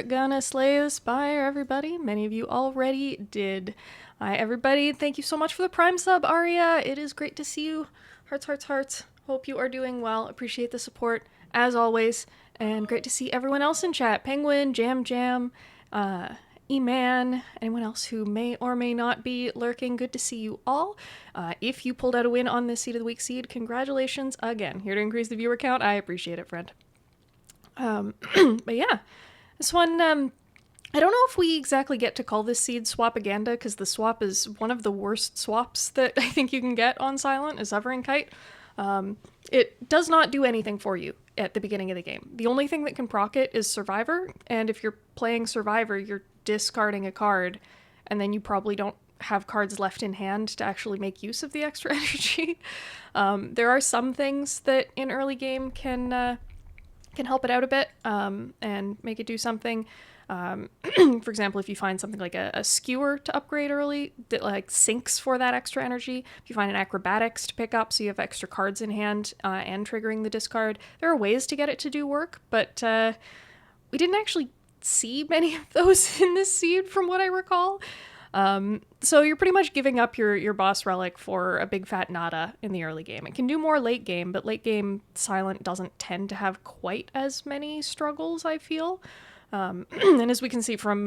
are gonna slay the spire, everybody. Many of you already did. Hi, everybody. Thank you so much for the Prime sub, Aria. It is great to see you. Hearts, hearts, hearts. Hope you are doing well. Appreciate the support, as always. And great to see everyone else in chat. Penguin, Jam Jam, E-Man, anyone else who may or may not be lurking. Good to see you all. If you pulled out a win on this Seed of the Week seed, congratulations again. Here to increase the viewer count. I appreciate it, friend. But yeah, this one, I don't know if we exactly get to call this seed swapaganda, because the swap is one of the worst swaps that I think you can get on Silent, is Hovering Kite. It does not do anything for you at the beginning of the game. The only thing that can proc it is Survivor, and if you're playing Survivor, you're discarding a card, and then you probably don't have cards left in hand to actually make use of the extra energy. There are some things that in early game can help it out a bit and make it do something. For example, if you find something like a skewer to upgrade early that like sinks for that extra energy, if you find an acrobatics to pick up so you have extra cards in hand and triggering the discard, there are ways to get it to do work, but we didn't actually see many of those in this seed from what I recall. So you're pretty much giving up your boss relic for a big fat nada in the early game. It can do more late game, but late game Silent doesn't tend to have quite as many struggles, I feel. And as we can see from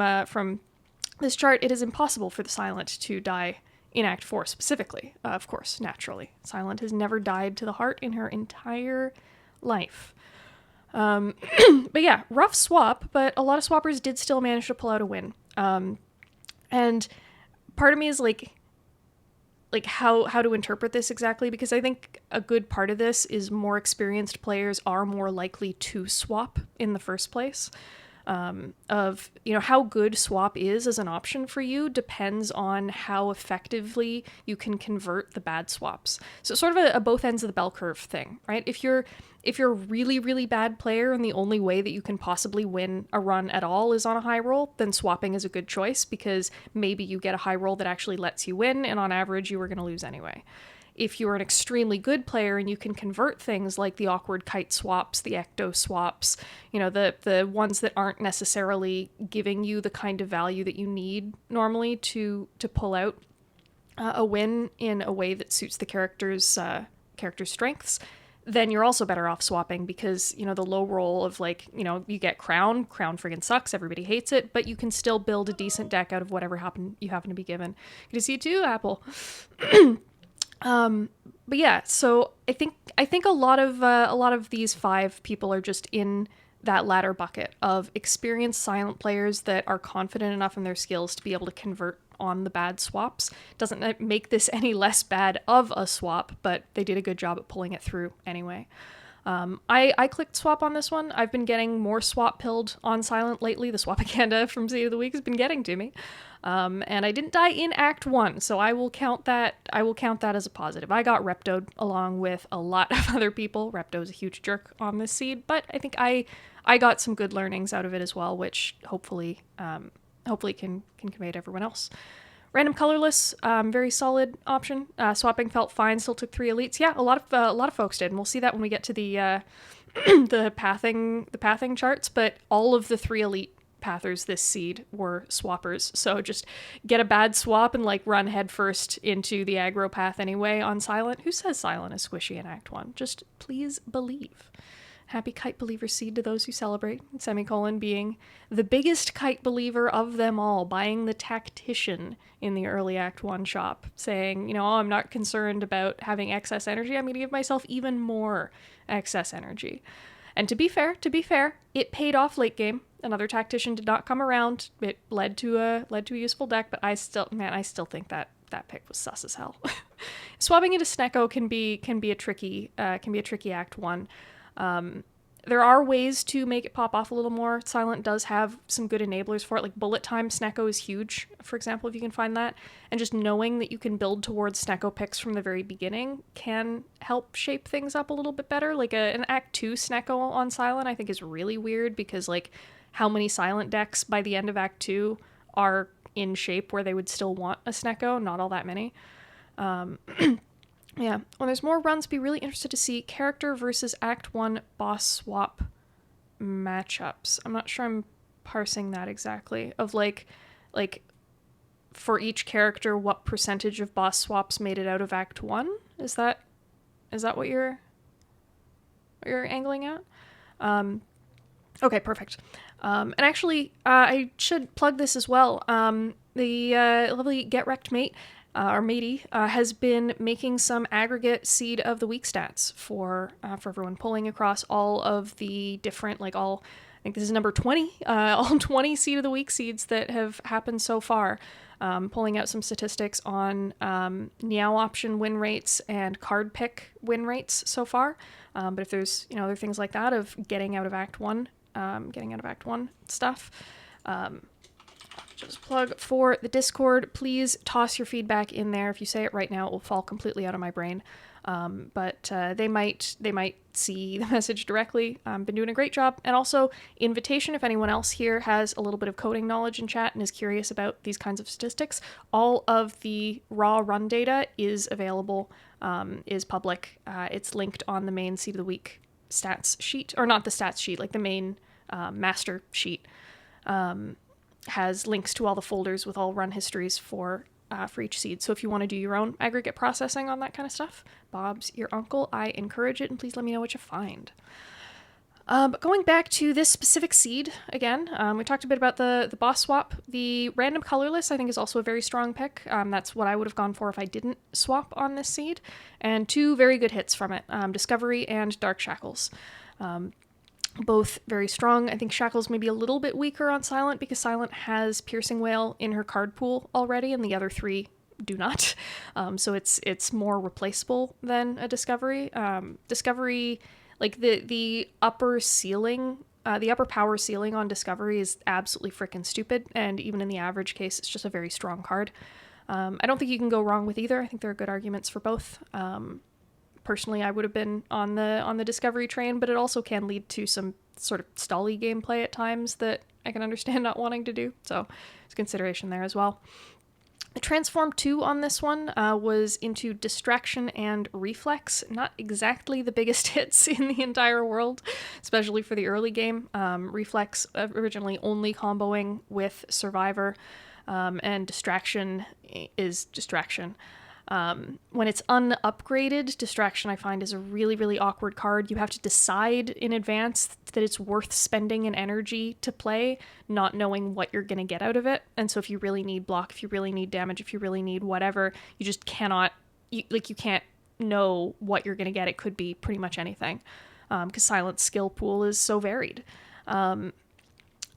this chart, it is impossible for the Silent to die in Act 4 specifically, of course, naturally. Silent has never died to the heart in her entire life. But yeah, rough swap, but a lot of swappers did still manage to pull out a win. And part of me is like how to interpret this exactly, because I think a good part of this is more experienced players are more likely to swap in the first place. How good swap is as an option for you depends on how effectively you can convert the bad swaps. So it's sort of a both ends of the bell curve thing, right? If you're a really, really bad player and the only way that you can possibly win a run at all is on a high roll, then swapping is a good choice, because maybe you get a high roll that actually lets you win, and on average you were going to lose anyway. If you're an extremely good player and you can convert things like the awkward kite swaps, the ecto swaps, the ones that aren't necessarily giving you the kind of value that you need normally to pull out a win in a way that suits the character's strengths, then you're also better off swapping, because, the low roll of you get Crown friggin' sucks, everybody hates it, but you can still build a decent deck out of whatever you happen to be given. Good to see you too, Apple. But yeah, so I think a lot of these 5 people are just in that latter bucket of experienced Silent players that are confident enough in their skills to be able to convert on the bad swaps. Doesn't make this any less bad of a swap, but they did a good job at pulling it through anyway. I clicked swap on this one. I've been getting more swap pilled on Silent lately. The swapaganda from Seed of the Week has been getting to me. And I didn't die in Act 1, so I will count that as a positive. I got reptoed along with a lot of other people. Repto's a huge jerk on this seed, but I think I got some good learnings out of it as well, which hopefully can convey to everyone else. Random colorless, very solid option. Swapping felt fine. Still took 3 elites. Yeah, a lot of folks did, and we'll see that when we get to the the pathing charts. But all of the 3 elite pathers this seed were swappers. So just get a bad swap and run headfirst into the aggro path anyway on Silent. Who says Silent is squishy in Act 1? Just please believe. Happy Kite Believer seed to those who celebrate, semicolon, being the biggest kite believer of them all, buying the Tactician in the early Act 1 shop, saying, I'm not concerned about having excess energy, I'm going to give myself even more excess energy. And to be fair, it paid off late game. Another Tactician did not come around. It led to a useful deck, but I still think that pick was sus as hell. Swapping into Snecko can be a tricky Act 1. There are ways to make it pop off a little more. Silent does have some good enablers for it, like bullet time. Snecko is huge, for example, if you can find that. And just knowing that you can build towards Snecko picks from the very beginning can help shape things up a little bit better. Like an Act 2 Snecko on Silent I think is really weird, because how many Silent decks by the end of Act 2 are in shape where they would still want a Snecko? Not all that many. Yeah, when there's more runs, be really interested to see character versus Act 1 boss swap matchups. I'm not sure I'm parsing that exactly? Of like for each character, what percentage of boss swaps made it out of Act 1? Is that what you're angling at? Okay, perfect. And actually, I should plug this as well. The lovely Get Wrecked Mate, or Matey, has been making some aggregate Seed of the Week stats for everyone, pulling across all of the different, I think this is number 20, all 20 Seed of the Week seeds that have happened so far. Pulling out some statistics on Meow option win rates and card pick win rates so far. But if there's other things like that of getting out of Act 1 stuff, just plug for the Discord. Please toss your feedback in there. If you say it right now, it will fall completely out of my brain. But they might see the message directly. Been doing a great job. And also, invitation, if anyone else here has a little bit of coding knowledge in chat and is curious about these kinds of statistics, all of the raw run data is available, is public. It's linked on the main Seed of the Week stats sheet, or not the stats sheet, like the main master sheet. Has links to all the folders with all run histories for each seed. So if you want to do your own aggregate processing on that kind of stuff, Bob's your uncle. I encourage it, and please let me know what you find. But going back to this specific seed again, we talked a bit about the boss swap. The random colorless, I think, is also a very strong pick. That's what I would have gone for if I didn't swap on this seed. And two very good hits from it, Discovery and Dark Shackles. Both very strong. I think Shackles may be a little bit weaker on Silent because Silent has Piercing Wail in her card pool already, and the other three do not. So it's more replaceable than a Discovery. Discovery, like the upper ceiling, the upper power ceiling on Discovery is absolutely freaking stupid, and even in the average case, it's just a very strong card. I don't think you can go wrong with either. I think there are good arguments for both. Personally, I would have been on the Discovery train, but it also can lead to some sort of stally gameplay at times that I can understand not wanting to do. So there's consideration there as well. The Transform 2 on this one was into Distraction and Reflex. Not exactly the biggest hits in the entire world, especially for the early game. Reflex originally only comboing with Survivor, and Distraction is Distraction. When it's unupgraded, Distraction I find is a really, really awkward card. You have to decide in advance that it's worth spending an energy to play, not knowing what you're going to get out of it. And so if you really need block, if you really need damage, if you really need whatever, you just cannot, you can't know what you're going to get. It could be pretty much anything, because Silent's skill pool is so varied.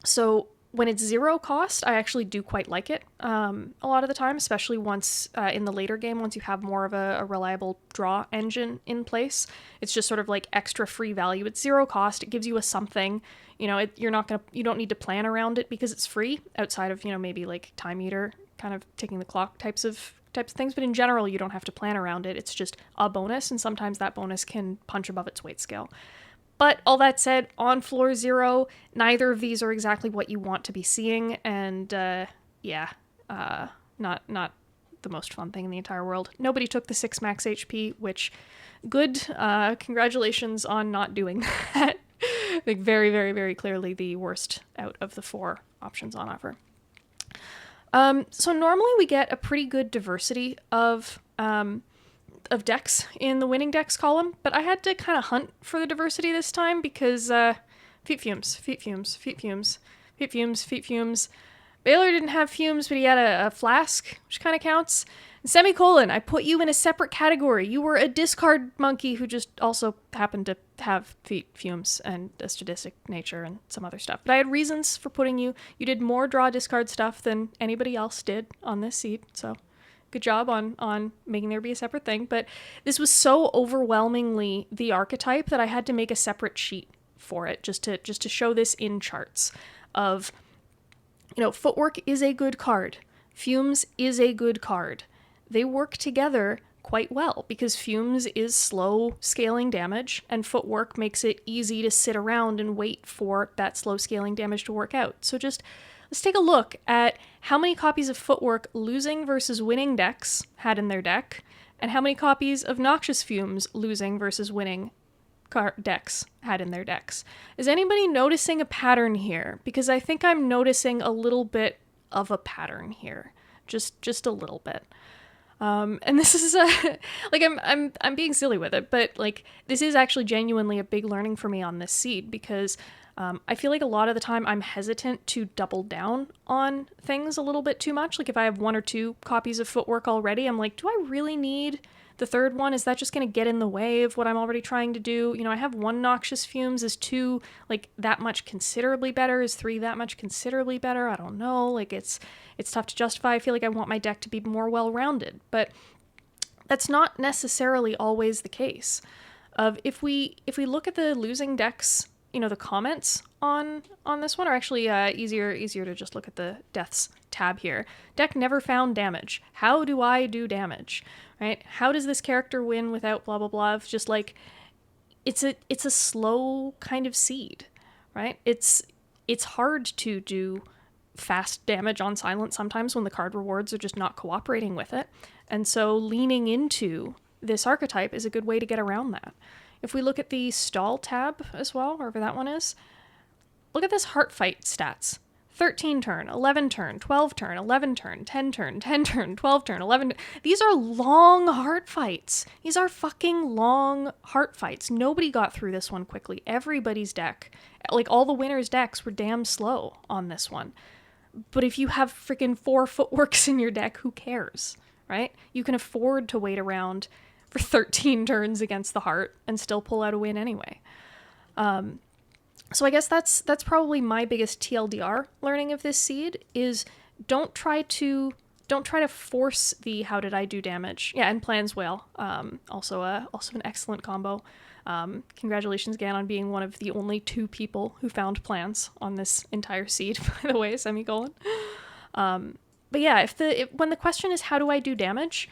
So when it's 0 cost, I actually do quite like it a lot of the time, especially once in the later game, once you have more of a reliable draw engine in place. It's just sort of like extra free value. It's 0 cost. It gives you a something. You don't need to plan around it because it's free outside of, maybe like Time Eater, kind of ticking the clock types of things. But in general, you don't have to plan around it. It's just a bonus, and sometimes that bonus can punch above its weight scale. But all that said, on floor 0, neither of these are exactly what you want to be seeing, and not the most fun thing in the entire world. Nobody took the 6 max HP, which, good, congratulations on not doing that. I think very, very, very clearly the worst out of the 4 options on offer. So normally we get a pretty good diversity of decks in the winning decks column, but I had to kind of hunt for the diversity this time because feet fumes. Baylor didn't have fumes, but he had a flask, which kind of counts. And semicolon, I put you in a separate category. You were a discard monkey who just also happened to have feet fumes and a sadistic nature and some other stuff. But I had reasons for putting you. You did more draw discard stuff than anybody else did on this seed, so good job on making there be a separate thing. But this was so overwhelmingly the archetype that I had to make a separate sheet for it just to show this in charts of, Footwork is a good card. Fumes is a good card. They work together quite well because Fumes is slow scaling damage and Footwork makes it easy to sit around and wait for that slow scaling damage to work out. So just let's take a look at how many copies of Footwork losing versus winning decks had in their deck, and how many copies of Noxious Fumes losing versus winning decks had in their decks. Is anybody noticing a pattern here? Because I think I'm noticing a little bit of a pattern here, just a little bit. And this is like I'm being silly with it, but like this is actually genuinely a big learning for me on this seed, because I feel like a lot of the time I'm hesitant to double down on things a little bit too much. Like if I have 1 or 2 copies of footwork already, I'm like, do I really need the third one? Is that just going to get in the way of what I'm already trying to do? You know, I have 1 noxious fumes. Is 2 like that much considerably better? Is 3 that much considerably better? I don't know. Like it's tough to justify. I feel like I want my deck to be more well-rounded, but that's not necessarily always the case. If we look at the losing decks, you know, the comments on this one are actually easier to just look at the deaths tab here. Deck never found damage. How do I do damage? Right? How does this character win without blah blah blah? It's just like it's a slow kind of seed, right? It's hard to do fast damage on silent sometimes when the card rewards are just not cooperating with it. And so leaning into this archetype is a good way to get around that. If we look at the stall tab as well, wherever that one is, look at this heart fight stats. 13 turn, 11 turn, 12 turn, 11 turn, 10 turn, 10 turn, 12 turn, 11. These are long heart fights. These are fucking long heart fights. Nobody got through this one quickly. Everybody's deck, like all the winners' decks, were damn slow on this one. But if you have freaking 4 footworks in your deck, who cares, right? You can afford to wait around for 13 turns against the heart and still pull out a win anyway. So I guess that's probably my biggest TLDR learning of this seed is don't try to force the how did I do damage. Yeah, and Plans Whale, also an excellent combo. Congratulations again on being one of the only 2 people who found plans on this entire seed, by the way, semicolon. But yeah, when the question is how do I do damage,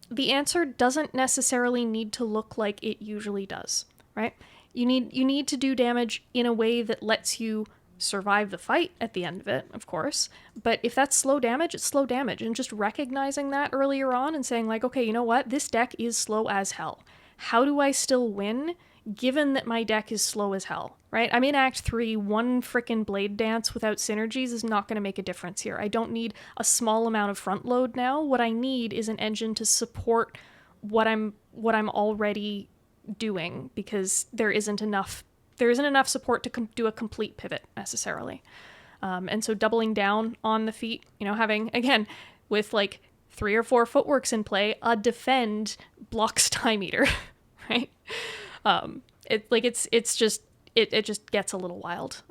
the answer doesn't necessarily need to look like it usually does, right? You need to do damage in a way that lets you survive the fight at the end of it, of course. But if that's slow damage, it's slow damage. And just recognizing that earlier on and saying like, okay, you know what? This deck is slow as hell. How do I still win given that my deck is slow as hell, right? I'm in Act 3, 1 frickin' Blade Dance without synergies is not going to make a difference here. I don't need a small amount of front load now. What I need is an engine to support what I'm already doing, because there isn't enough support to do a complete pivot necessarily. And so doubling down on the feat, you know, having, again, with like 3 or 4 footworks in play, a defend blocks Time Eater, right? It just gets a little wild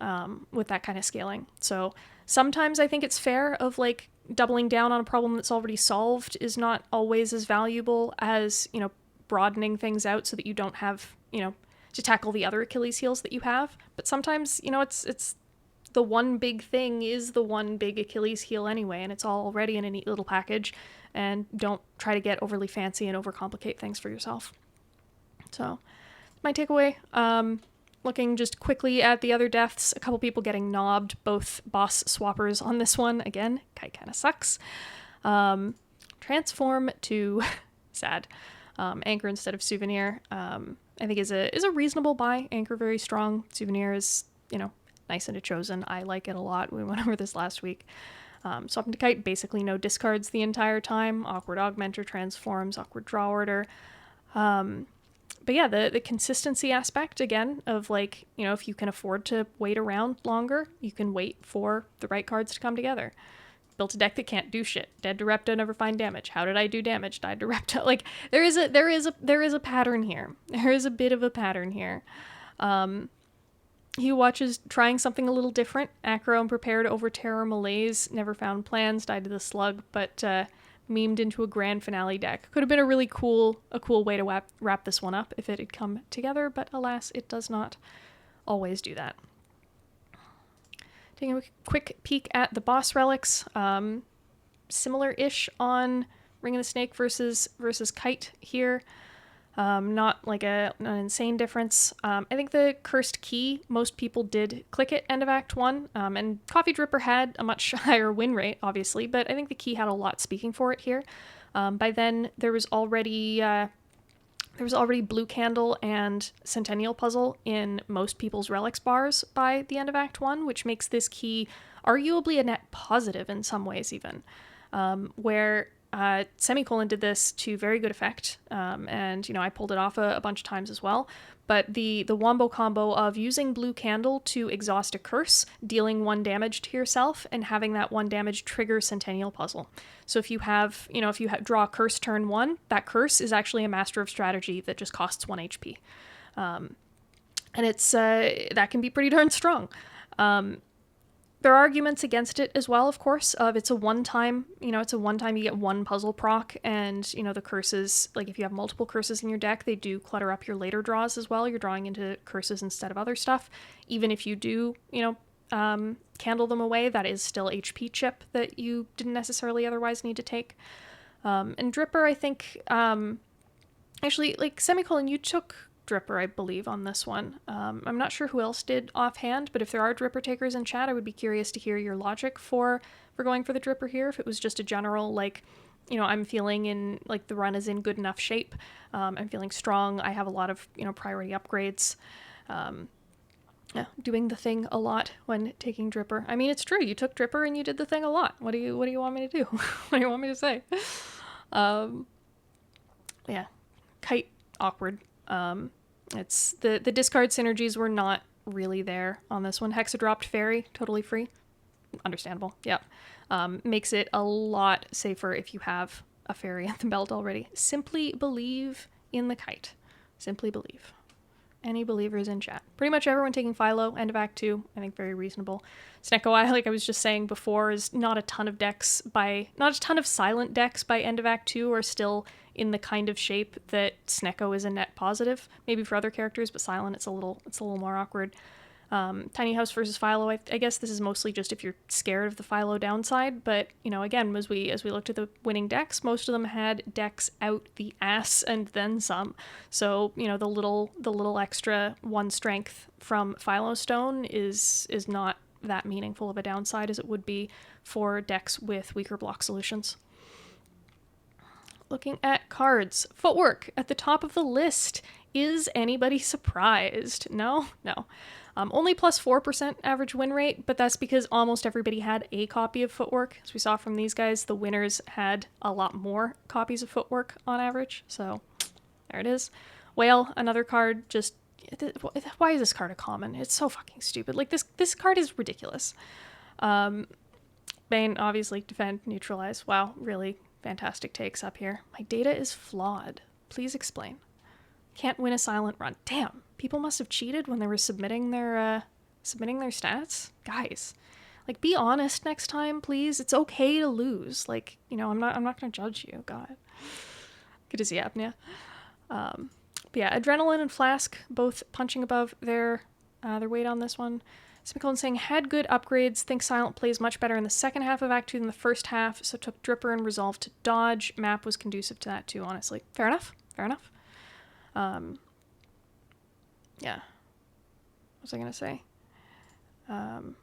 with that kind of scaling. So sometimes I think it's fair of like doubling down on a problem that's already solved is not always as valuable as, you know, broadening things out so that you don't have, you know, to tackle the other Achilles heels that you have. But sometimes, you know, it's the one big thing is the one big Achilles heel anyway, and it's all already in a neat little package, and don't try to get overly fancy and overcomplicate things for yourself. So my takeaway, looking just quickly at the other deaths, a couple people getting knobbed, both boss swappers on this one. Again, Kite kind of sucks. Transform to sad. Anchor instead of Souvenir, I think is a reasonable buy. Anchor very strong. Souvenir is, you know, nice and a chosen. I like it a lot. We went over this last week. Swapping to Kite, basically no discards the entire time. Awkward Augmenter transforms, awkward draw order. But yeah, the consistency aspect, again, of like, you know, if you can afford to wait around longer, you can wait for the right cards to come together. Built a deck that can't do shit. Dead to Repta, never find damage. How did I do damage? Died to Repta. Like there is a pattern here. There is a bit of a pattern here. He watches trying something a little different. Acro and prepared over Terror Malaise. Never found plans. Died to the Slug, but memed into a grand finale deck. Could have been a really cool way to wrap this one up if it had come together, but alas, it does not always do that. Taking a quick peek at the boss relics, similar-ish on Ring of the Snake versus Kite here. Not like an insane difference. I think the Cursed Key, most people did click it end of Act 1, and Coffee Dripper had a much higher win rate, obviously, but I think the key had a lot speaking for it here. By then, there was already There was already Blue Candle and Centennial Puzzle in most people's relics bars by the end of Act 1, which makes this key arguably a net positive in some ways even, where Semicolon did this to very good effect, and, I pulled it off a bunch of times as well. But the wombo combo of using Blue Candle to exhaust a curse, dealing 1 damage to yourself, and having that 1 damage trigger Centennial Puzzle. So if you have, draw a curse turn 1, that curse is actually a Master of Strategy that just costs 1 HP. And it's that can be pretty darn strong. There are arguments against it as well, of course, of it's a one-time, you get 1 puzzle proc, and, the curses, like if you have multiple curses in your deck, they do clutter up your later draws as well. You're drawing into curses instead of other stuff. Even if you do, candle them away, that is still HP chip that you didn't necessarily otherwise need to take. And Dripper, I think, actually, like, Semicolon, you took Dripper, I believe, on this one. I'm not sure who else did offhand, but if there are Dripper takers in chat, I would be curious to hear your logic for going for the Dripper here. If it was just a general, like, I'm feeling in, like, the run is in good enough shape. I'm feeling strong. I have a lot of, priority upgrades. Doing the thing a lot when taking Dripper. I mean, it's true. You took Dripper and you did the thing a lot. What do you want me to do? What do you want me to say? Kite, awkward. It's the discard synergies were not really there on this one. Hexadropped Fairy, totally free. Understandable. Yeah. Makes it a lot safer if you have a fairy at the belt already. Simply believe in the kite. Simply believe. Any believers in chat. Pretty much everyone taking Philo, end of Act 2, I think very reasonable. Sneko, like I was just saying before, is not a ton of silent decks by end of Act 2 are still in the kind of shape that Sneko is a net positive. Maybe for other characters, but silent, it's a little more awkward. Tiny House versus Philo, I guess this is mostly just if you're scared of the Philo downside, but, again, as we looked at the winning decks, most of them had decks out the ass and then some. So, the little extra 1 strength from Philo Stone is not that meaningful of a downside as it would be for decks with weaker block solutions. Looking at cards. Footwork at the top of the list. Is anybody surprised? No? Only plus 4% average win rate, but that's because almost everybody had a copy of Footwork. As we saw from these guys, the winners had a lot more copies of Footwork on average, so there it is. Whale, another card, just... Why is this card a common? It's so fucking stupid. Like, this card is ridiculous. Bane, obviously, defend, neutralize. Wow, really fantastic takes up here. My data is flawed. Please explain. Can't win a silent run. Damn, people must have cheated when they were submitting their stats. Guys, like, be honest next time, please. It's okay to lose. Like, I'm not gonna judge you. God, good to see Apnea. But yeah, Adrenaline and Flask both punching above their weight on this one. Semicolon saying, had good upgrades, think Silent plays much better in the second half of Act 2 than the first half, so took Dripper and Resolve to dodge. Map was conducive to that too, honestly. Fair enough. Yeah. What was I going to say?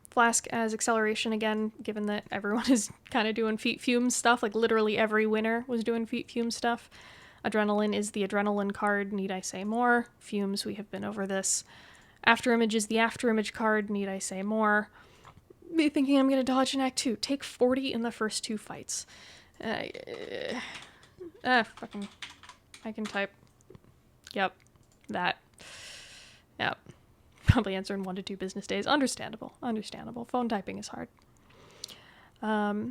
Flask as acceleration again, given that everyone is kind of doing Feet Fume stuff, like literally every winner was doing Feet Fume stuff. Adrenaline is the Adrenaline card, need I say more? Fumes, we have been over this. Afterimage is the Afterimage card, need I say more? Me thinking I'm going to dodge in Act 2. Take 40 in the first 2 fights. Fucking... I can type. Yep. That. Yep. Probably answer in 1 to 2 business days. Understandable. Phone typing is hard. Yeah.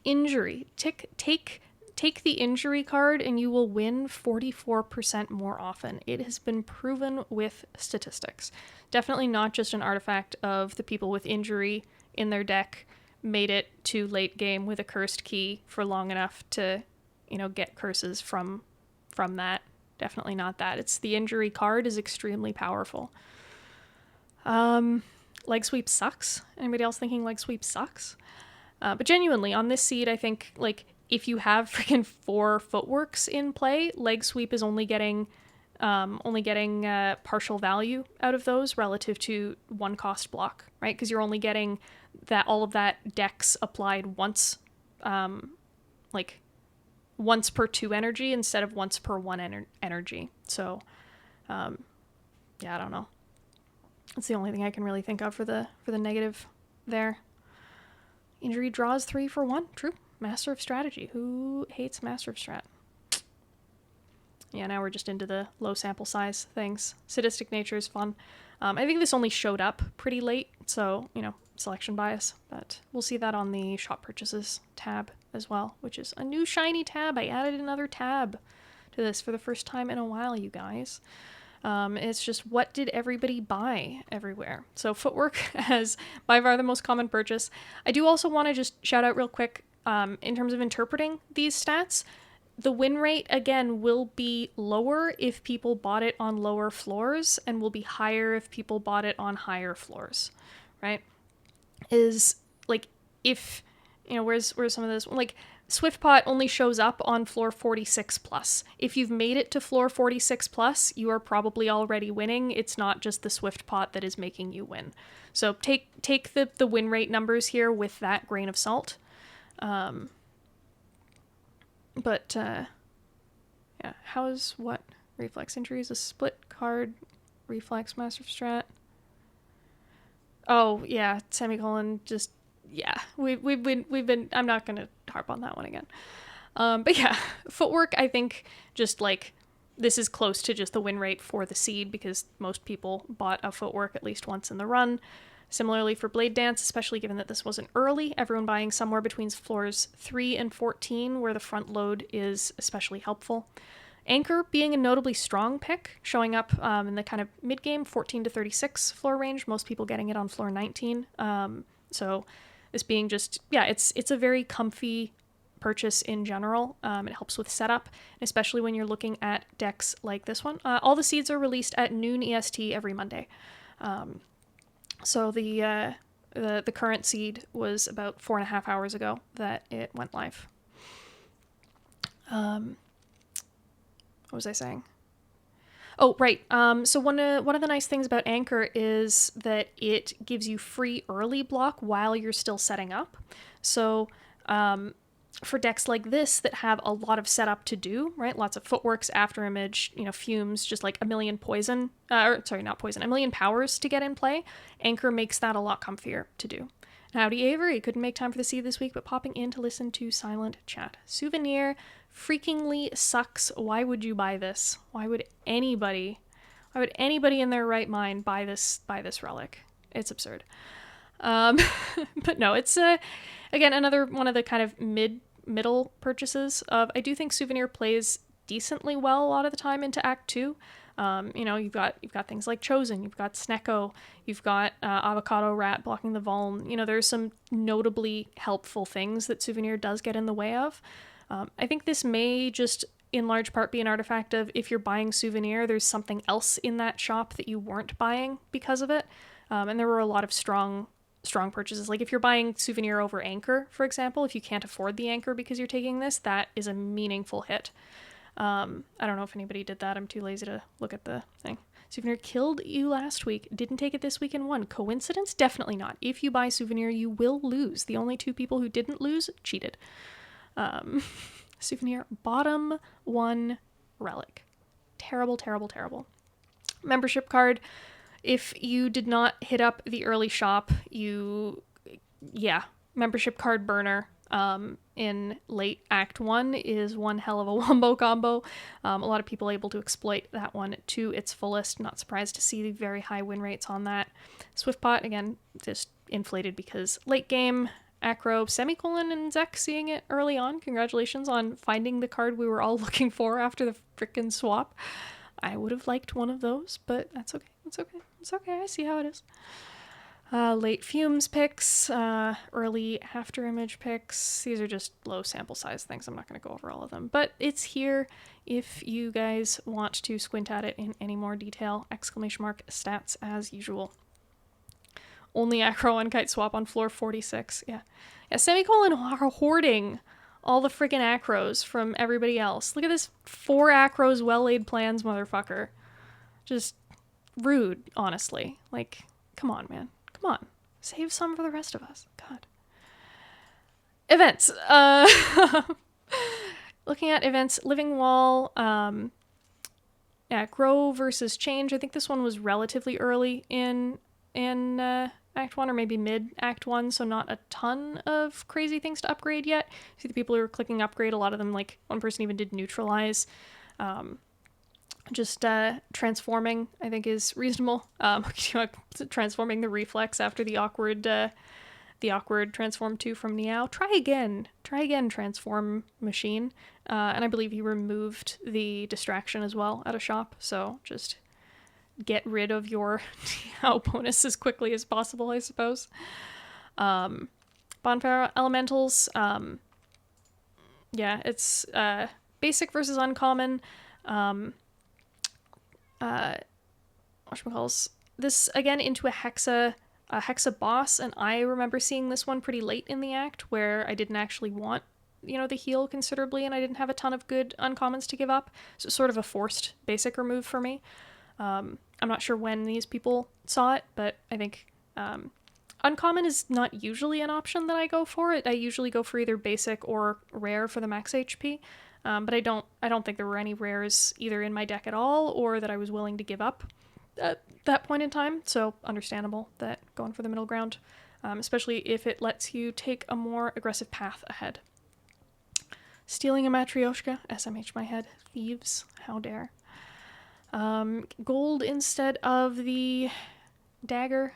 Injury. Take the injury card and you will win 44% more often. It has been proven with statistics. Definitely not just an artifact of the people with injury in their deck made it to late game with a cursed key for long enough to, get curses from that. Definitely not that. It's the injury card is extremely powerful. Leg sweep sucks. Anybody else thinking leg sweep sucks? But genuinely, on this seed, I think, like, if you have freaking 4 footworks in play, leg sweep is only getting partial value out of those relative to 1 cost block, right? Because you're only getting all of that dex applied once, once per 2 energy instead of once per 1 energy. So, yeah, I don't know. That's the only thing I can really think of for the negative there. Injury draws 3 for 1. True. Master of Strategy. Who hates Master of Strat? Yeah, now we're just into the low sample size things. Sadistic nature is fun. I think this only showed up pretty late, so, selection bias. But we'll see that on the shop purchases tab as well, which is a new shiny tab. I added another tab to this for the first time in a while, you guys. It's just, what did everybody buy everywhere? So footwork as by far the most common purchase. I do also want to just shout out real quick, in terms of interpreting these stats, the win rate, again, will be lower if people bought it on lower floors and will be higher if people bought it on higher floors, right? Is, like, if, where's some of this? Like, Swiftpot only shows up on floor 46 plus. If you've made it to floor 46 plus, you are probably already winning. It's not just the Swiftpot that is making you win. So take the win rate numbers here with that grain of salt. Yeah, how's what? Reflex injuries, a split card, reflex, master of strat. Oh, yeah, semicolon, just, yeah, we've been, I'm not going to harp on that one again. But yeah, footwork, I think, just like, this is close to just the win rate for the seed because most people bought a footwork at least once in the run. Similarly for Blade Dance, especially given that this wasn't early, everyone buying somewhere between floors 3 and 14, where the front load is especially helpful. Anchor being a notably strong pick, showing up in the kind of mid-game 14 to 36 floor range, most people getting it on floor 19. So this being just, yeah, it's a very comfy purchase in general. It helps with setup, especially when you're looking at decks like this one. All the seeds are released at noon EST every Monday. So the current seed was about 4.5 hours ago that it went live. What was I saying? Oh, right. So one of the nice things about Anchor is that it gives you free early block while you're still setting up. So for decks like this that have a lot of setup to do, right? Lots of footworks, after image, fumes, just like a million a million powers to get in play. Anchor makes that a lot comfier to do. Howdy Avery, couldn't make time for the seed this week, but popping in to listen to Silent Chat. Souvenir freakingly sucks. Why would you buy this? Why would anybody in their right mind buy this relic? It's absurd. But no, it's again another one of the kind of middle purchases of. I do think Souvenir plays decently well a lot of the time into Act 2. You've got things like Chosen, you've got Snecko, you've got Avocado Rat blocking the Vuln. There's some notably helpful things that Souvenir does get in the way of. I think this may just in large part be an artifact of, if you're buying Souvenir, there's something else in that shop that you weren't buying because of it. And there were a lot of strong purchases. Like if you're buying Souvenir over Anchor, for example, if you can't afford the Anchor because you're taking this, that is a meaningful hit. I don't know if anybody did that. I'm too lazy to look at the thing. Souvenir killed you last week, didn't take it this week and won. Coincidence? Definitely not. If you buy Souvenir, you will lose. The only 2 people who didn't lose cheated. Souvenir bottom 1 relic. Terrible, terrible, terrible. Membership card. If you did not hit up the early shop, membership card burner in late Act 1 is one hell of a wombo combo. A lot of people able to exploit that one to its fullest. Not surprised to see the very high win rates on that. Swiftpot, again, just inflated because late game, Acro, Semicolon, and Zek seeing it early on. Congratulations on finding the card we were all looking for after the frickin' swap. I would have liked one of those, but that's okay. It's okay. It's okay. I see how it is. Late fumes picks, early after image picks. These are just low sample size things. I'm not going to go over all of them, but it's here if you guys want to squint at it in any more detail. ! Stats as usual. Only Acro on Kite Swap on floor 46. Yeah, Semicolon are hoarding all the freaking Acros from everybody else. Look at this 4 Acros well-laid plans, motherfucker. Just rude, honestly. Like, come on, man. Come on. Save some for the rest of us. God. Events. Looking at events, Living Wall, Grow versus Change. I think this one was relatively early in Act 1, or maybe mid Act 1, so not a ton of crazy things to upgrade yet. See the people who are clicking upgrade, a lot of them, like one person even did neutralize. Transforming, I think, is reasonable. Transforming the reflex after the awkward transform 2 from Niao. Try again, transform machine. And I believe he removed the distraction as well at a shop, so just get rid of your Niao bonus as quickly as possible, I suppose. Bonfire Elementals, it's basic versus uncommon. Whatchamacalls, this again into a hexa boss, and I remember seeing this one pretty late in the act where I didn't actually want, the heal considerably, and I didn't have a ton of good uncommons to give up, so it's sort of a forced basic remove for me. I'm not sure when these people saw it, but I think uncommon is not usually an option that I go for. I usually go for either basic or rare for the max HP. But I don't think there were any rares either in my deck at all, or that I was willing to give up at that point in time. So understandable that going for the middle ground, especially if it lets you take a more aggressive path ahead. Stealing a Matryoshka, SMH my head, thieves, how dare. Gold instead of the dagger,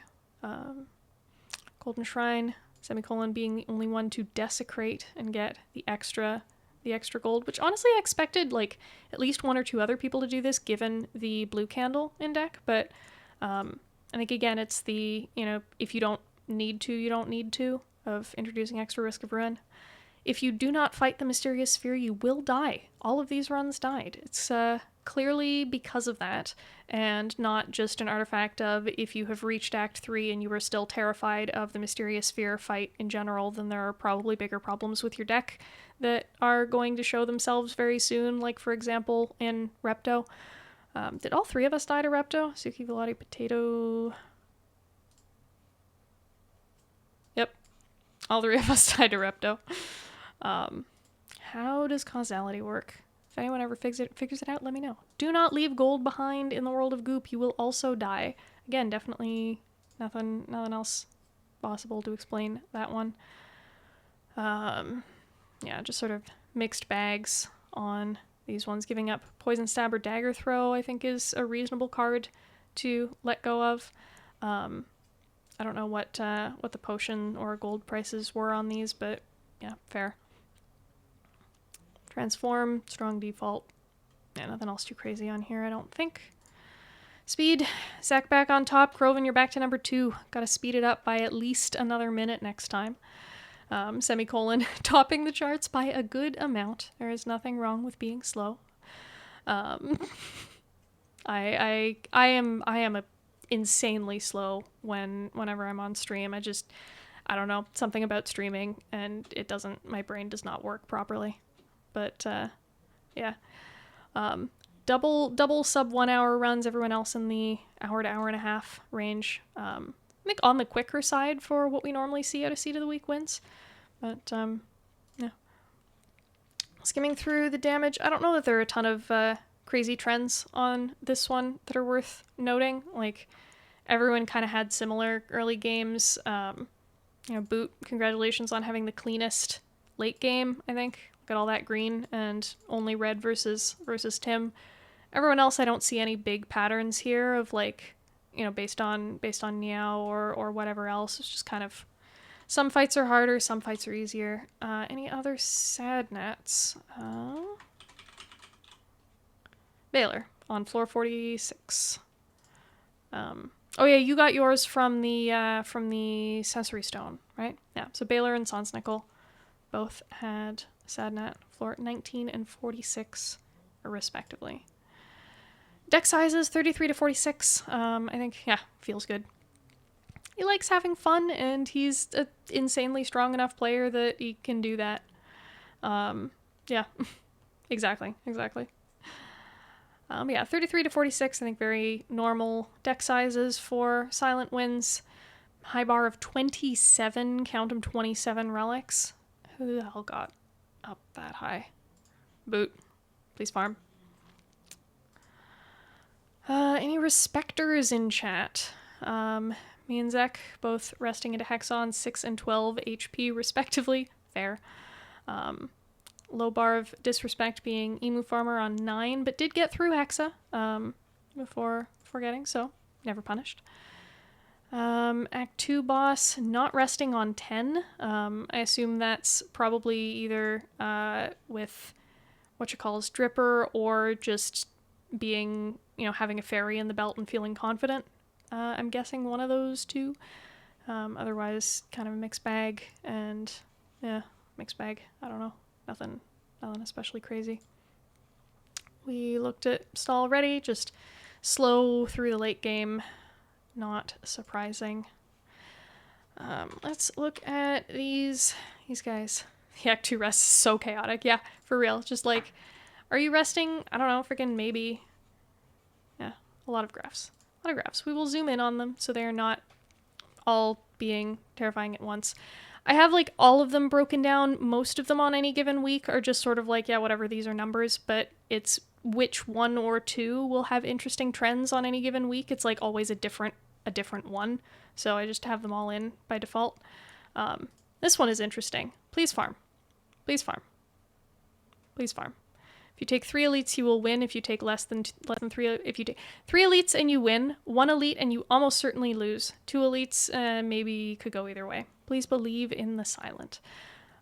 Golden Shrine, semicolon being the only one to desecrate and get the extra gold, which honestly I expected like at least one or two other people to do this given the blue candle in deck, but I think again it's the, if you don't need to, you don't need to, of introducing extra risk of ruin. If you do not fight the Mysterious Sphere, you will die. All of these runs died. It's clearly because of that, and not just an artifact of if you have reached Act 3 and you are still terrified of the Mysterious Sphere fight in general, then there are probably bigger problems with your deck that are going to show themselves very soon, like for example in Repto. Did all three of us die to Repto? Suki, Velati, Potato... Yep. All three of us died to Repto. How does causality work? If anyone ever figures it out, let me know. Do not leave gold behind in the world of goop. You will also die. Again, definitely nothing else possible to explain that one. Just sort of mixed bags on these ones. Giving up Poison Stab or Dagger Throw, I think, is a reasonable card to let go of. I don't know what the potion or gold prices were on these, but yeah, fair. Transform, strong default. Yeah, nothing else too crazy on here, I don't think. Speed, Zach back on top. Croven, you're back to number 2. Gotta speed it up by at least another minute next time. Semicolon, topping the charts by a good amount. There is nothing wrong with being slow. I am a insanely slow whenever I'm on stream. I don't know, something about streaming, and my brain does not work properly. But yeah. Double sub 1 hour runs, everyone else in the hour to hour and a half range. I think on the quicker side for what we normally see out of Seed of the Week wins. But yeah. Skimming through the damage, I don't know that there are a ton of crazy trends on this one that are worth noting. Like, everyone kind of had similar early games. Boot, congratulations on having the cleanest late game, I think. Got all that green and only red versus Tim. Everyone else, I don't see any big patterns here of like, based on Niao or whatever else. It's just kind of some fights are harder, some fights are easier. Any other sad nats? Baylor on floor 46. Oh yeah, you got yours from the sensory stone, right? Yeah. So Baylor and Sonsnickel both had Sadnat, floor 19 and 46, respectively. Deck sizes 33 to 46. I think, yeah, feels good. He likes having fun, and he's an insanely strong enough player that he can do that. Yeah, exactly. Yeah, 33 to 46, I think very normal deck sizes for Silent Winds. High bar of 27, count them 27 relics. Who the hell got up that high? Boot. Please farm. Any respecters in chat? Me and Zek both resting into Hex on 6 and 12 HP respectively. Fair. Low bar of disrespect being Emu Farmer on 9, but did get through Hexa before getting, so never punished. Act 2 boss not resting on 10. I assume that's probably either with Dripper or just being, having a fairy in the belt and feeling confident. I'm guessing one of those two. Otherwise, kind of a mixed bag, and yeah, mixed bag. I don't know. Nothing especially crazy. We looked at stall already, just slow through the late game. Not surprising. Let's look at these guys. The Act 2 rest is so chaotic. Yeah, for real. Just like, are you resting? I don't know, freaking maybe. Yeah, a lot of graphs. We will zoom in on them so they're not all being terrifying at once. I have like all of them broken down. Most of them on any given week are just sort of like, yeah, whatever, these are numbers, but it's which one or two will have interesting trends on any given week. It's like always a different one. So I just have them all in by default. This one is interesting. Please farm. Please farm. Please farm. If you take 3 elites, you will win. If you take less than 3, if you take 3 elites and you win, 1 elite and you almost certainly lose. 2 elites maybe could go either way. Please believe in the silent.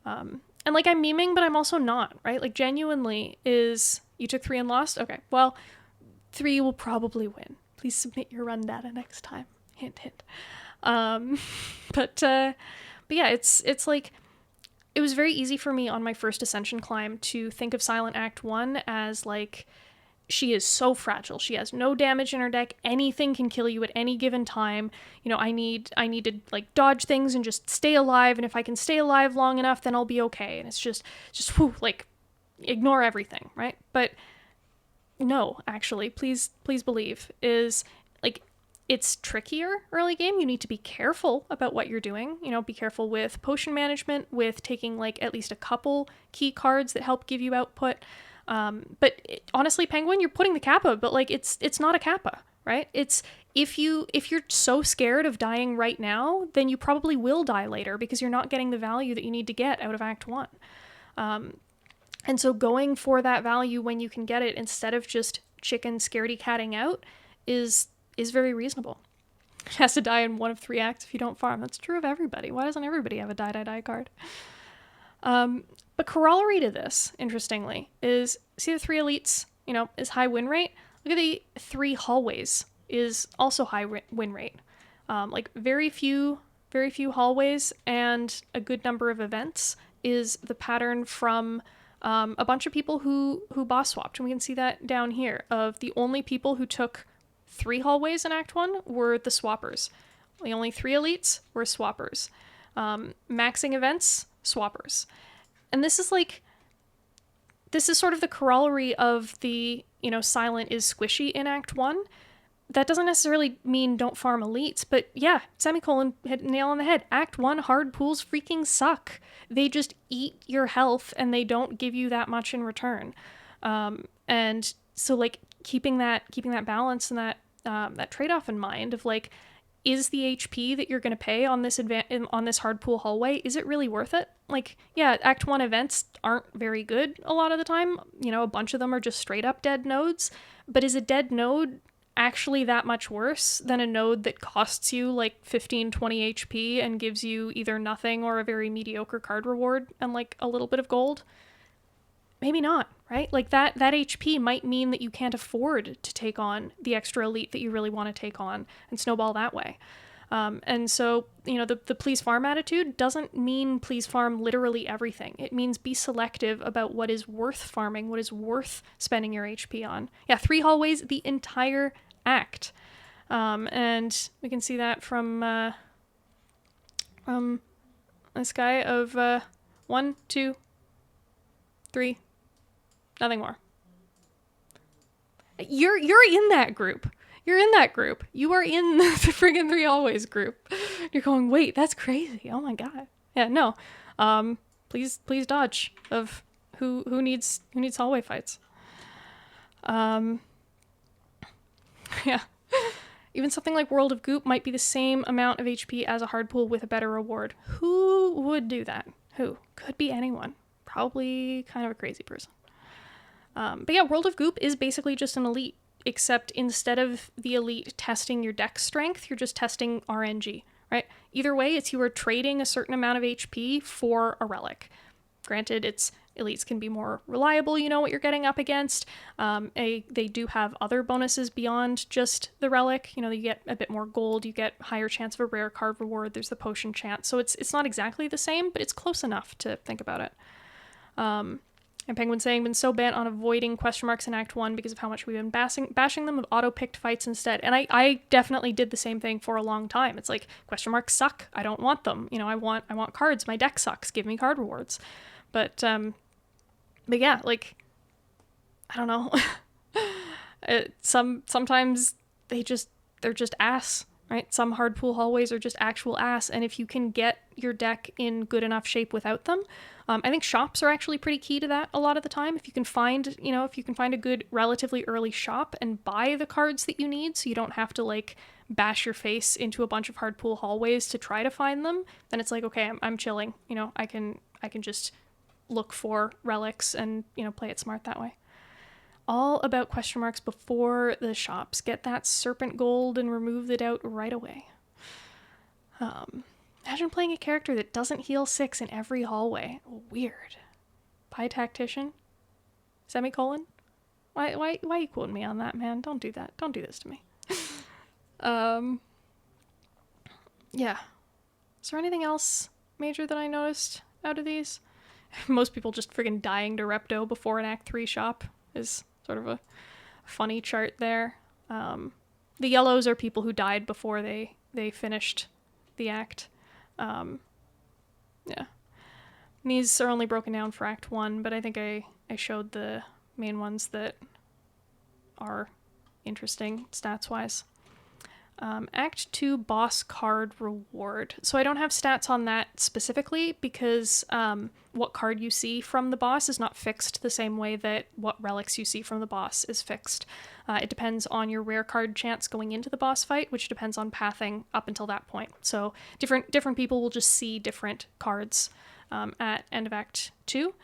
And like, I'm memeing, but I'm also not, right? Like, genuinely, is you took 3 and lost? Okay, well, 3 will probably win. Please submit your run data next time. Hint, hint. But yeah, it's like, it was very easy for me on my first Ascension climb to think of Silent Act 1 as like, she is so fragile. She has no damage in her deck. Anything can kill you at any given time. I need to like dodge things and just stay alive. And if I can stay alive long enough, then I'll be okay. And it's just whew, like, ignore everything, right? But no, actually, please believe, is like, it's trickier early game. You need to be careful about what you're doing. Be careful with potion management, with taking like at least a couple key cards that help give you output. But honestly, Penguin, you're putting the kappa, but like, it's not a kappa, right? It's, if you're so scared of dying right now, then you probably will die later because you're not getting the value that you need to get out of Act 1. And so going for that value when you can get it instead of just chicken scaredy catting out is very reasonable. It has to die in 1 of 3 acts if you don't farm. That's true of everybody. Why doesn't everybody have a die card? But corollary to this, interestingly, is, see the 3 elites, is high win rate? Look at the 3 hallways is also high win rate. Like, very few hallways and a good number of events is the pattern from a bunch of people who boss swapped. And we can see that down here, of the only people who took 3 hallways in Act 1 were the swappers. The only 3 elites were swappers. Maxing events, swappers. And this is sort of the corollary of the, silent is squishy in Act 1. That doesn't necessarily mean don't farm elites, but yeah, semicolon, hit nail on the head. Act 1 hard pools freaking suck. They just eat your health and they don't give you that much in return. And so like, keeping that balance and that trade-off in mind of like, is the HP that you're going to pay on this on this hard pool hallway, is it really worth it? Like, yeah, Act 1 events aren't very good a lot of the time. A bunch of them are just straight up dead nodes. But is a dead node actually that much worse than a node that costs you like 15, 20 HP and gives you either nothing or a very mediocre card reward and like a little bit of gold? Maybe not, right? Like that HP might mean that you can't afford to take on the extra elite that you really want to take on and snowball that way. And so, the please farm attitude doesn't mean please farm literally everything. It means be selective about what is worth farming, what is worth spending your HP on. Yeah, 3 hallways, the entire act. And we can see that from this guy of 1, 2, 3. Nothing more. You're in that group. You're in that group. You are in the friggin' 3 always group. You're going, wait, that's crazy. Oh my god. Yeah, no. Please dodge of Who needs hallway fights? Yeah. Even something like World of Goop might be the same amount of HP as a hard pull with a better reward. Who would do that? Who? Could be anyone. Probably kind of a crazy person. But yeah, World of Goop is basically just an elite, except instead of the elite testing your dex strength, you're just testing RNG, right? Either way, it's you are trading a certain amount of HP for a relic. Granted, elites can be more reliable, you know what you're getting up against. They do have other bonuses beyond just the relic. You know, you get a bit more gold, you get higher chance of a rare card reward, there's the potion chance. So it's not exactly the same, but it's close enough to think about it. And Penguin saying, been so bent on avoiding question marks in Act 1 because of how much we've been bashing them with auto-picked fights instead. And I definitely did the same thing for a long time. It's like, question marks suck. I don't want them. You know, I want cards. My deck sucks. Give me card rewards. But yeah, like, I don't know. Sometimes they're just ass, right? Some hard pool hallways are just actual ass. And if you can get your deck in good enough shape without them, I think shops are actually pretty key to that a lot of the time. If you can find a good relatively early shop and buy the cards that you need, so you don't have to like bash your face into a bunch of hard pool hallways to try to find them, then it's like, okay, I'm chilling. You know, I can just look for relics and, you know, play it smart that way. All about question marks before the shops. Get that serpent gold and remove the doubt right away. Imagine playing a character that doesn't heal 6 in every hallway. Weird. Pie tactician? Semicolon? Why you quoting me on that, man? Don't do that. Don't do this to me. Yeah. Is there anything else major that I noticed out of these? Most people just friggin' dying to Repto before an Act 3 shop is sort of a funny chart there. The yellows are people who died before they finished the act. Yeah. And these are only broken down for Act 1, but I think I showed the main ones that are interesting stats-wise. Act 2 boss card reward. So I don't have stats on that specifically because what card you see from the boss is not fixed the same way that what relics you see from the boss is fixed. It depends on your rare card chance going into the boss fight, which depends on pathing up until that point. So different people will just see different cards at end of Act 2.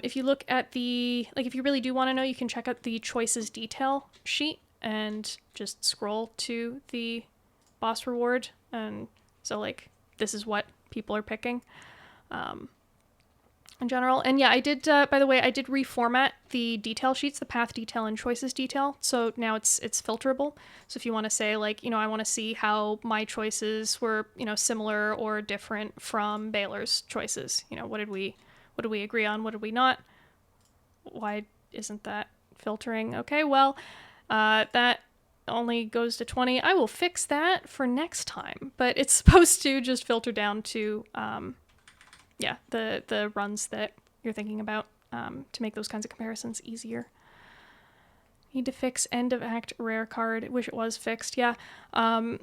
If you look at if you really do want to know, you can check out the choices detail sheet and just scroll to the boss reward. And so like, this is what people are picking in general. And yeah, I did, by the way, I did reformat the detail sheets, the path detail and choices detail. So now it's filterable. So if you want to say like, you know, I want to see how my choices were, you know, similar or different from Baylor's choices, you know, what did we agree on? What did we not? Why isn't that filtering? Okay, well, that only goes to 20. I will fix that for next time, but it's supposed to just filter down to, the runs that you're thinking about to make those kinds of comparisons easier. Need to fix end of act rare card. Wish it was fixed. Yeah. I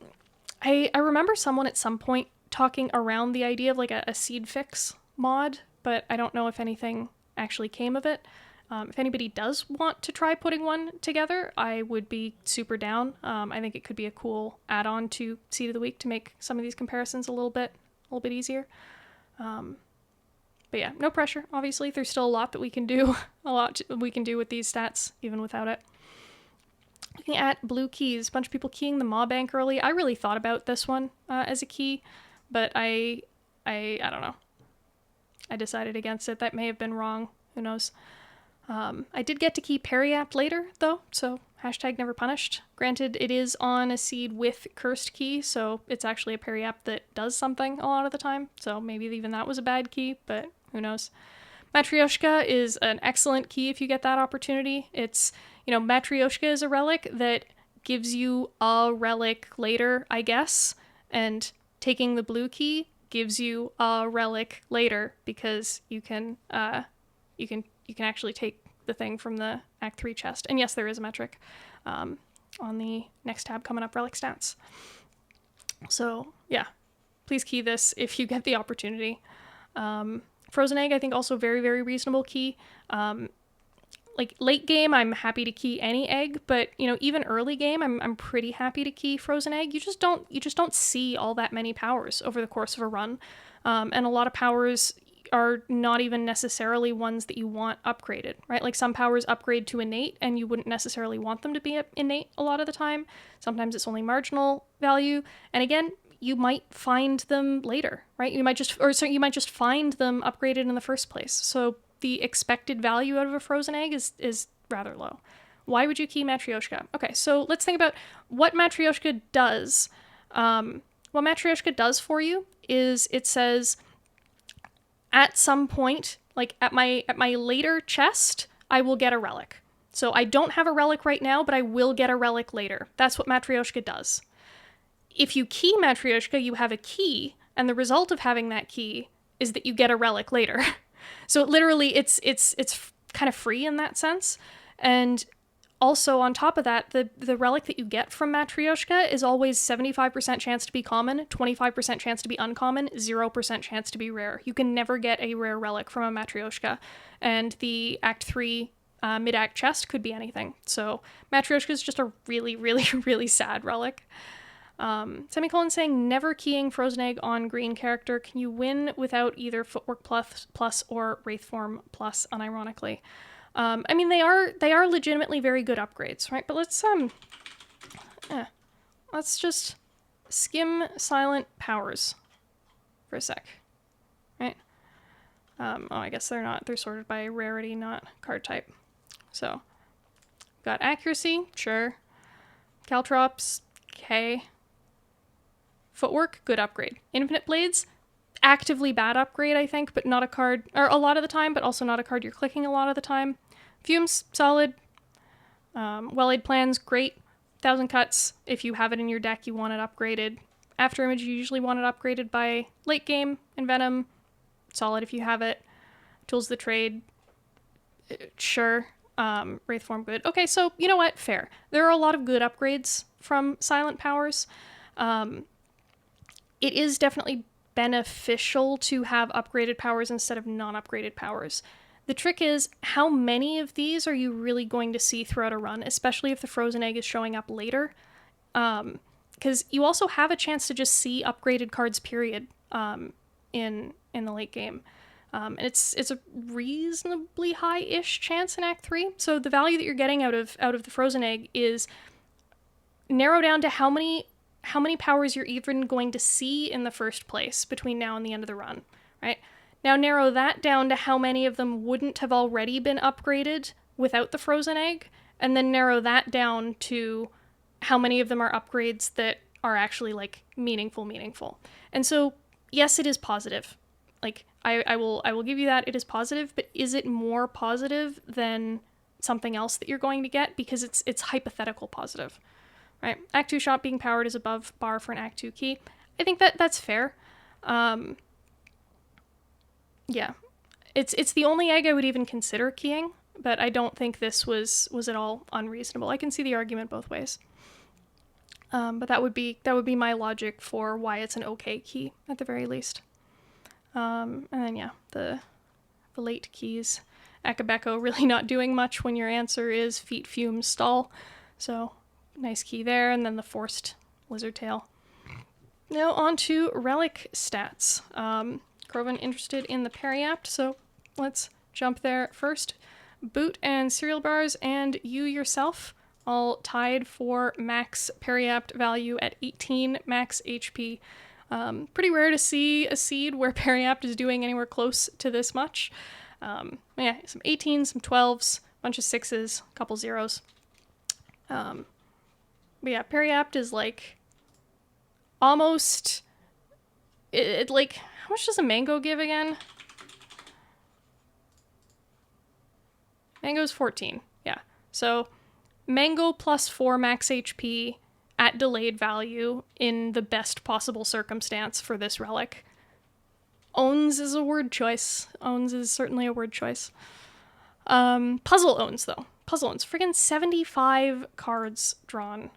remember someone at some point talking around the idea of like a seed fix mod, but I don't know if anything actually came of it. If anybody does want to try putting one together, I would be super down. I think it could be a cool add-on to Seed of the Week to make some of these comparisons a little bit easier. But yeah, no pressure. Obviously, there's still a lot that we can do, with these stats, even without it. Looking at blue keys, a bunch of people keying the Maw Bank early. I really thought about this one as a key, but I don't know. I decided against it. That may have been wrong. Who knows? I did get to key Periapt later, though, so #neverpunished. Granted, it is on a seed with Cursed Key, so it's actually a Periapt that does something a lot of the time, so maybe even that was a bad key, but who knows. Matryoshka is an excellent key if you get that opportunity. It's, you know, Matryoshka is a relic that gives you a relic later, I guess, and taking the blue key gives you a relic later because you can actually take the thing from the Act 3 chest. And yes, there is a metric on the next tab coming up, Relic Stats. So yeah, please key this if you get the opportunity. Frozen Egg, I think also very, very reasonable key. Like late game, I'm happy to key any egg, but even early game, I'm pretty happy to key Frozen Egg. You just don't see all that many powers over the course of a run, and a lot of powers are not even necessarily ones that you want upgraded, right? Like some powers upgrade to innate, and you wouldn't necessarily want them to be innate a lot of the time. Sometimes it's only marginal value, and again, you might find them later, right? You might just find them upgraded in the first place. So the expected value out of a Frozen Egg is rather low. Why would you key Matryoshka? Okay, so let's think about what Matryoshka does. What Matryoshka does for you is it says, at some point, like at my later chest, I will get a relic. So I don't have a relic right now, but I will get a relic later. That's what Matryoshka does. If you key Matryoshka, you have a key, and the result of having that key is that you get a relic later. So literally, it's kind of free in that sense. And also on top of that, the relic that you get from Matryoshka is always 75% chance to be common, 25% chance to be uncommon, 0% chance to be rare. You can never get a rare relic from a Matryoshka. And the Act 3 mid-act chest could be anything. So Matryoshka is just a really, really, really sad relic. Semicolon saying, never keying Frozen Egg on green character. Can you win without either Footwork plus or Wraith Form plus, unironically? I mean, they are legitimately very good upgrades, right? But let's just skim silent powers for a sec, right? I guess they're sorted by rarity, not card type. So, got accuracy, sure. Caltrops, okay. Footwork, good upgrade. Infinite Blades, actively bad upgrade, I think, but not a card, or a lot of the time, but also not a card you're clicking a lot of the time. Fumes, solid. Well-Laid Plans, great. 1,000 Cuts, if you have it in your deck, you want it upgraded. After Image, you usually want it upgraded by late game. Envenom, solid if you have it. Tools of the Trade, sure. Wraith Form, good. Okay, so you know what? Fair. There are a lot of good upgrades from silent powers. It is definitely beneficial to have upgraded powers instead of non-upgraded powers. The trick is, how many of these are you really going to see throughout a run, especially if the Frozen Egg is showing up later? Because you also have a chance to just see upgraded cards, period, in the late game. And it's a reasonably high-ish chance in Act 3. So the value that you're getting out of the Frozen Egg is narrow down to how many powers you're even going to see in the first place between now and the end of the run, right? Now narrow that down to how many of them wouldn't have already been upgraded without the Frozen Egg, and then narrow that down to how many of them are upgrades that are actually, like, meaningful. And so, yes, it is positive. Like, I will give you that, it is positive, but is it more positive than something else that you're going to get? Because it's hypothetical positive. Right, Act 2 shot being powered is above bar for an Act 2 key. I think that's fair. Yeah, it's the only egg I would even consider keying, but I don't think this was at all unreasonable. I can see the argument both ways. But that would be my logic for why it's an okay key at the very least. And then yeah, the late keys. Akabeko really not doing much when your answer is Feet, Fume, Stall. So nice key there, and then the forced Lizard Tail. Now on to relic stats. Crovan interested in the Periapt, so let's jump there first. Boot and Cereal Bars and you yourself all tied for max Periapt value at 18 max HP. Pretty rare to see a seed where Periapt is doing anywhere close to this much. Yeah, some 18s, some 12s, bunch of 6s, a couple 0s. But yeah, Periapt is like almost, it like, how much does a mango give again? Mango's 14, yeah. So mango plus 4 max HP at delayed value in the best possible circumstance for this relic. Owns is a word choice. Owns is certainly a word choice. Puzzle owns, though. Puzzle owns. Friggin' 75 cards drawn.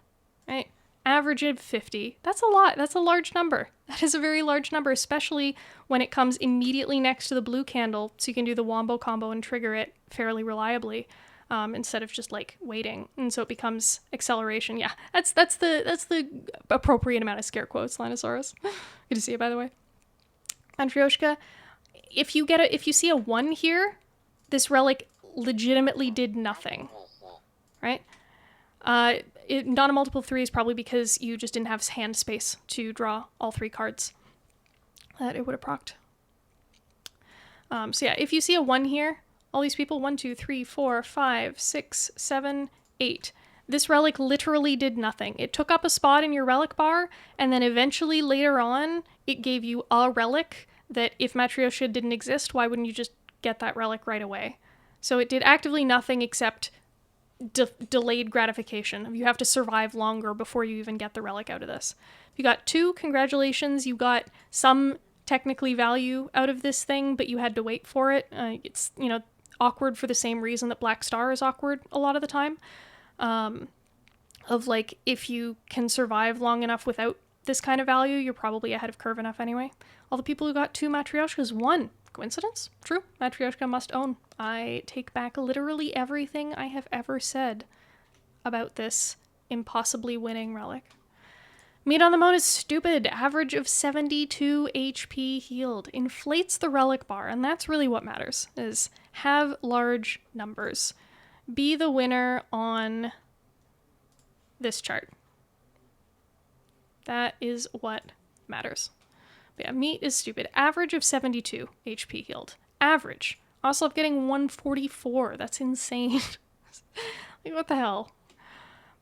Right? Average of 50. That's a lot. That's a large number. That is a very large number, especially when it comes immediately next to the blue candle, so you can do the wombo combo and trigger it fairly reliably, instead of just like waiting. And so it becomes acceleration. Yeah, that's the appropriate amount of scare quotes, Linosaurus. Good to see you, by the way. Matryoshka, if you see a 1 here, this relic legitimately did nothing, right? Not a multiple 3 is probably because you just didn't have hand space to draw all 3 cards that it would have procced. So yeah, if you see a 1 here, all these people, 1, 2, 3, 4, 5, 6, 7, 8. This relic literally did nothing. It took up a spot in your relic bar, and then eventually later on, it gave you a relic that if Matryoshka didn't exist, why wouldn't you just get that relic right away? So it did actively nothing except delayed gratification. You have to survive longer before you even get the relic out of this. If you got 2, congratulations. You got some technically value out of this thing, but you had to wait for it. It's, awkward for the same reason that Black Star is awkward a lot of the time. Of like, if you can survive long enough without this kind of value, you're probably ahead of curve enough anyway. All the people who got 2 Matryoshkas won. Coincidence? True. Matryoshka must own. I take back literally everything I have ever said about this impossibly winning relic. Meat on the Bone is stupid. Average of 72 HP healed. Inflates the relic bar, and that's really what matters, is have large numbers. Be the winner on this chart. That is what matters. But yeah, meat is stupid. Average of 72 HP healed. Average. Also, I'm getting 144. That's insane. Like, what the hell?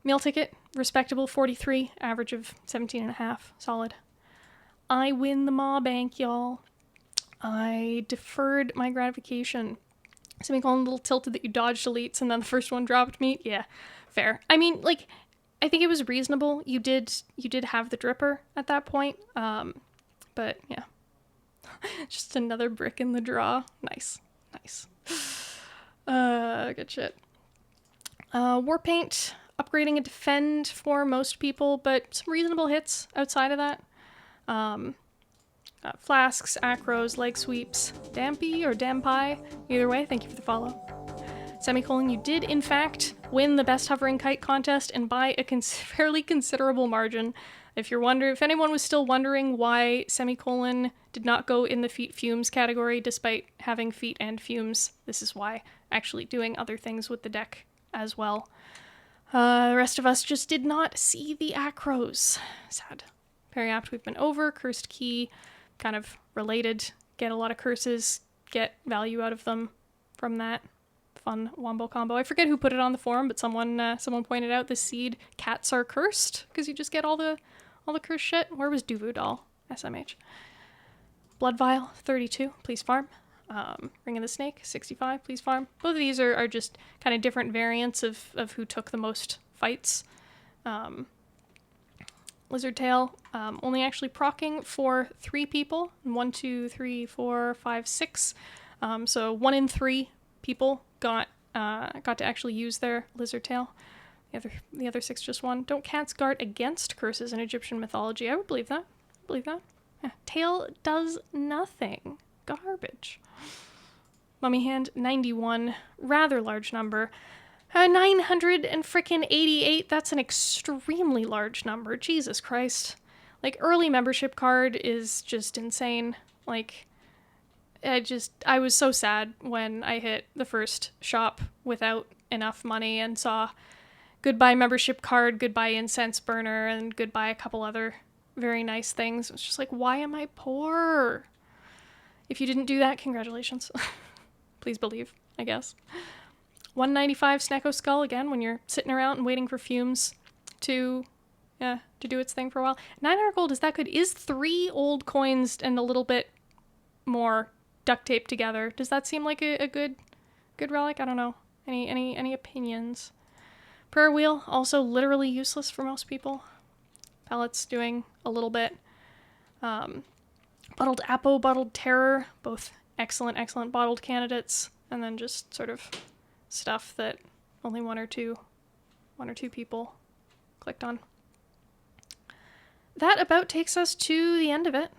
Meal ticket, respectable 43. Average of 17.5. Solid. I win the Maw Bank, y'all. I deferred my gratification. Semicolon, a little tilted that you dodged elites and then the first one dropped meat. Yeah, fair. I mean, like, I think it was reasonable. You did have the dripper at that point. But yeah, just another brick in the draw. Nice. Good shit. Warpaint, upgrading a defend for most people, but some reasonable hits outside of that. Flasks, acros, leg sweeps, dampy or dampi. Either way, thank you for the follow. Semicolon, you did in fact win the best hovering kite contest and by a fairly considerable margin. If anyone was still wondering why Semicolon did not go in the feet fumes category despite having feet and fumes, this is why. Actually doing other things with the deck as well. The rest of us just did not see the acros. Sad. Periapt we've been over. Cursed Key, kind of related. Get a lot of curses, get value out of them from that. Fun wombo combo. I forget who put it on the forum, but someone pointed out the seed cats are cursed because you just get all the cursed shit. Where was Duvu Doll? SMH. Blood Vial 32. Please farm. Ring of the Snake 65. Please farm. Both of these are just kind of different variants of who took the most fights. Lizard Tail only actually proccing for 3 people. 1, 2, 3, 4, 5, 6. So 1 in 3 people got to actually use their Lizard Tail. The other 6 just won. Don't cats guard against curses in Egyptian mythology? I would believe that. Yeah. Tail does nothing. Garbage. Mummy Hand 91. Rather large number. 988. That's an extremely large number. Jesus Christ. Like, early membership card is just insane. Like, I was so sad when I hit the first shop without enough money and saw goodbye membership card, goodbye incense burner, and goodbye a couple other very nice things. It was just like, why am I poor? If you didn't do that, congratulations. Please believe, I guess. 195 Snecko Skull, again, when you're sitting around and waiting for fumes to do its thing for a while. 900 gold is that good. Is 3 old coins and a little bit more duct taped together. Does that seem like a good relic? I don't know. Any opinions? Prayer Wheel, also literally useless for most people. Pellets doing a little bit. Bottled Apo, Bottled Terror, both excellent bottled candidates. And then just sort of stuff that only one or two people clicked on. that about takes us to the end of it.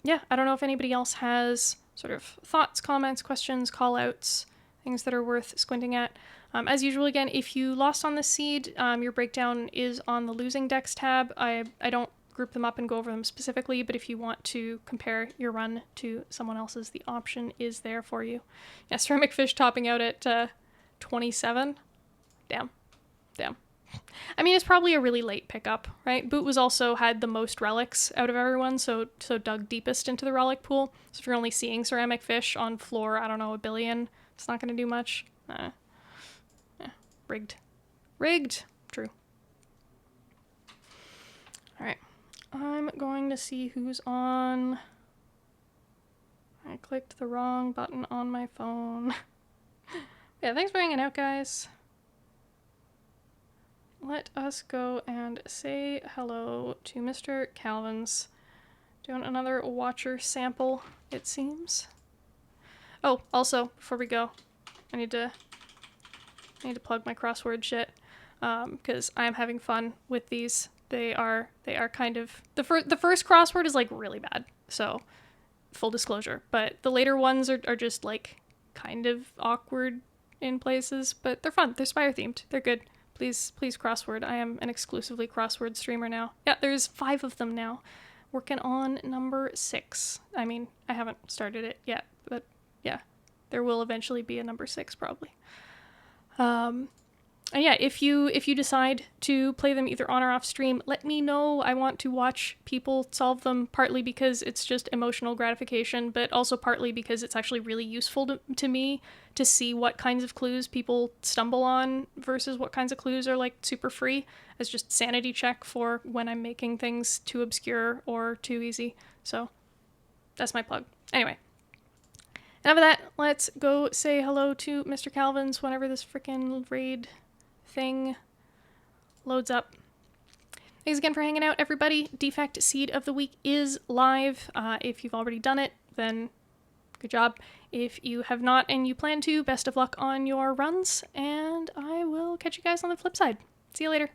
Yeah, I don't know if anybody else has sort of thoughts, comments, questions, call-outs, things that are worth squinting at. As usual, again, if you lost on this seed, your breakdown is on the losing decks tab. I don't group them up and go over them specifically, but if you want to compare your run to someone else's, the option is there for you. Yeah, Ceramic Fish topping out at 27. Damn. I mean, it's probably a really late pickup, right? Boot was also had the most relics out of everyone, so dug deepest into the relic pool. So if you're only seeing Ceramic Fish on floor, I don't know, 1 billion, it's not going to do much. Rigged. True. All right. I'm going to see who's on. I clicked the wrong button on my phone. Yeah, thanks for hanging out, guys. Let us go and say hello to Mr. Calvin's. Doing another watcher sample, it seems. Oh, also, before we go, I need to plug my crossword shit, because I'm having fun with these. They are kind of the first crossword is like really bad, so full disclosure. But the later ones are just like kind of awkward in places, but they're fun. They're Spire themed. They're good. Please crossword. I am an exclusively crossword streamer now. Yeah, there's 5 of them now. Working on number 6. I mean, I haven't started it yet, but yeah, there will eventually be a number 6 probably. And yeah, if you decide to play them either on or off stream, let me know. I want to watch people solve them, partly because it's just emotional gratification, but also partly because it's actually really useful to me to see what kinds of clues people stumble on versus what kinds of clues are like super free, as just sanity check for when I'm making things too obscure or too easy. So that's my plug. Anyway, enough of that. Let's go say hello to Mr. Calvin's whenever this freaking raid thing loads up. Thanks again for hanging out, everybody. Defect Seed of the Week is live. If you've already done it, then good job. If you have not and you plan to, best of luck on your runs, and I will catch you guys on the flip side. See you later.